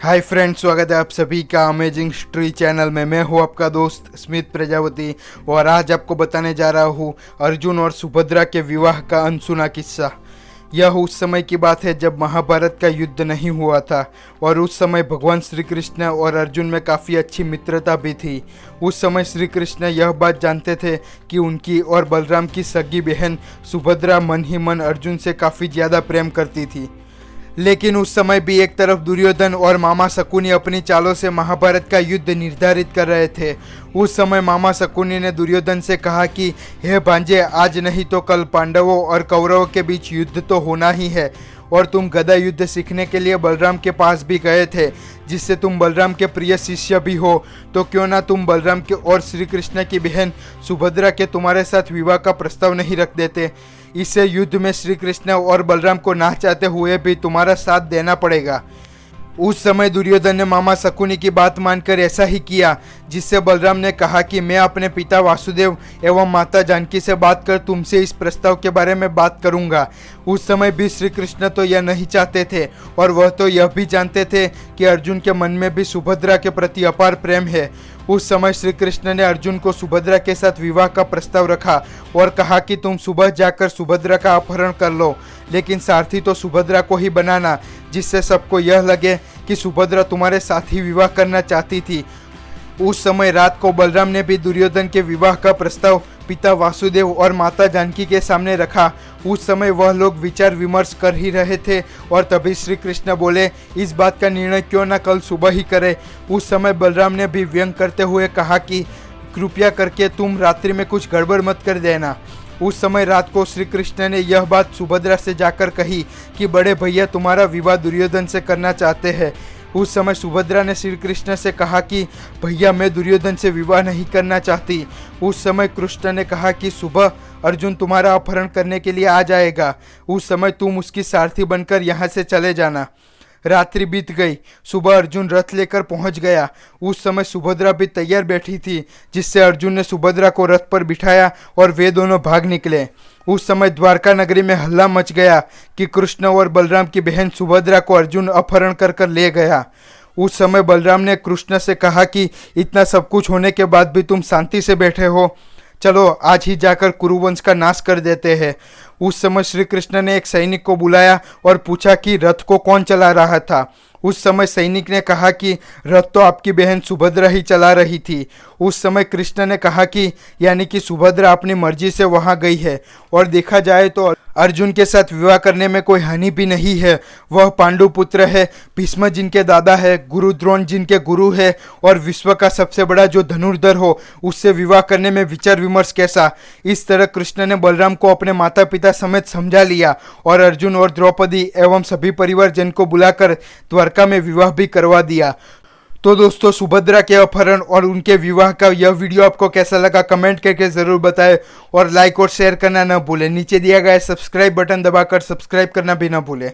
Hi friends, स्वागत है आप सभी का अमेजिंग स्टोरी चैनल में। मैं हूँ आपका दोस्त स्मित प्रजापति और आज आपको बताने जा रहा हूँ अर्जुन और सुभद्रा के विवाह का अनसुना किस्सा। यह उस समय की बात है जब महाभारत का युद्ध नहीं हुआ था और उस समय भगवान श्री कृष्ण और अर्जुन में काफ़ी अच्छी मित्रता भी थी। उस समय श्री कृष्ण यह बात जानते थे कि उनकी और बलराम की सगी बहन सुभद्रा मन ही मन अर्जुन से काफ़ी ज़्यादा प्रेम करती थी। लेकिन उस समय भी एक तरफ दुर्योधन और मामा शकुनी अपनी चालों से महाभारत का युद्ध निर्धारित कर रहे थे। उस समय मामा शकुनी ने दुर्योधन से कहा कि हे भांजे, आज नहीं तो कल पांडवों और कौरवों के बीच युद्ध तो होना ही है और तुम गदा युद्ध सीखने के लिए बलराम के पास भी गए थे, जिससे तुम बलराम के प्रिय शिष्य भी हो, तो क्यों ना तुम बलराम के और श्री कृष्ण की बहन सुभद्रा के तुम्हारे साथ विवाह का प्रस्ताव नहीं रख देते। इससे युद्ध में श्री कृष्ण और बलराम को ना चाहते हुए भी तुम्हारा साथ देना पड़ेगा। उस समय दुर्योधन ने मामा शकुनी की बात मानकर ऐसा ही किया, जिससे बलराम ने कहा कि मैं अपने पिता वासुदेव एवं माता जानकी से बात कर तुमसे इस प्रस्ताव के बारे में बात करूंगा। उस समय भी श्री कृष्ण तो यह नहीं चाहते थे और वह तो यह भी जानते थे कि अर्जुन के मन में भी सुभद्रा के प्रति अपार प्रेम है। उस समय श्री कृष्ण ने अर्जुन को सुभद्रा के साथ विवाह का प्रस्ताव रखा और कहा कि तुम सुबह जाकर सुभद्रा का अपहरण कर लो, लेकिन सारथी तो सुभद्रा को ही बनाना, जिससे सबको यह लगे कि सुभद्रा तुम्हारे साथ ही विवाह करना चाहती थी। उस समय रात को बलराम ने भी दुर्योधन के विवाह का प्रस्ताव पिता वासुदेव और माता जानकी के सामने रखा। उस समय वह लोग विचार विमर्श कर ही रहे थे और तभी श्री कृष्ण बोले, इस बात का निर्णय क्यों ना कल सुबह ही करें। उस समय बलराम ने भी व्यंग करते हुए कहा कि कृपया करके तुम रात्रि में कुछ गड़बड़ मत कर देना। उस समय रात को श्री कृष्ण ने यह बात सुभद्रा से जाकर कही कि बड़े भैया तुम्हारा विवाह दुर्योधन से करना चाहते हैं। उस समय सुभद्रा ने श्री कृष्ण से कहा कि भैया, मैं दुर्योधन से विवाह नहीं करना चाहती। उस समय कृष्ण ने कहा कि सुबह अर्जुन तुम्हारा अपहरण करने के लिए आ जाएगा, उस समय तुम उसकी सारथी बनकर यहाँ से चले जाना। रात्रि बीत गई, सुबह अर्जुन रथ लेकर पहुंच गया। उस समय सुभद्रा भी तैयार बैठी थी, जिससे अर्जुन ने सुभद्रा को रथ पर बिठाया और वे दोनों भाग निकले। उस समय द्वारका नगरी में हल्ला मच गया कि कृष्ण और बलराम की बहन सुभद्रा को अर्जुन अपहरण कर ले गया। उस समय बलराम ने कृष्ण से कहा कि इतना सब कुछ होने के बाद भी तुम शांति से बैठे हो, चलो आज ही जाकर कुरुवंश का नाश कर देते हैं। उस समय श्री कृष्ण ने एक सैनिक को बुलाया और पूछा कि रथ को कौन चला रहा था। उस समय सैनिक ने कहा कि रथ तो आपकी बहन सुभद्रा ही चला रही थी। उस समय कृष्ण ने कहा कि यानी कि सुभद्रा अपनी मर्जी से वहां गई है और देखा जाए तो अर्जुन के साथ विवाह करने में कोई हानि भी नहीं है। वह पांडु पुत्र है, भीष्म जिनके दादा है, गुरु द्रोण जिनके गुरु है और विश्व का सबसे बड़ा जो धनुर्धर हो, उससे विवाह करने में विचार विमर्श कैसा। इस तरह कृष्ण ने बलराम को अपने माता पिता समेत समझा लिया और अर्जुन और द्रौपदी एवं सभी परिवारजन को बुलाकर द्वारका में विवाह भी करवा दिया। तो दोस्तों, सुभद्रा के अपहरण और उनके विवाह का यह वीडियो आपको कैसा लगा कमेंट करके ज़रूर बताएं और लाइक और शेयर करना न भूलें। नीचे दिया गया सब्सक्राइब बटन दबाकर सब्सक्राइब करना भी न भूलें।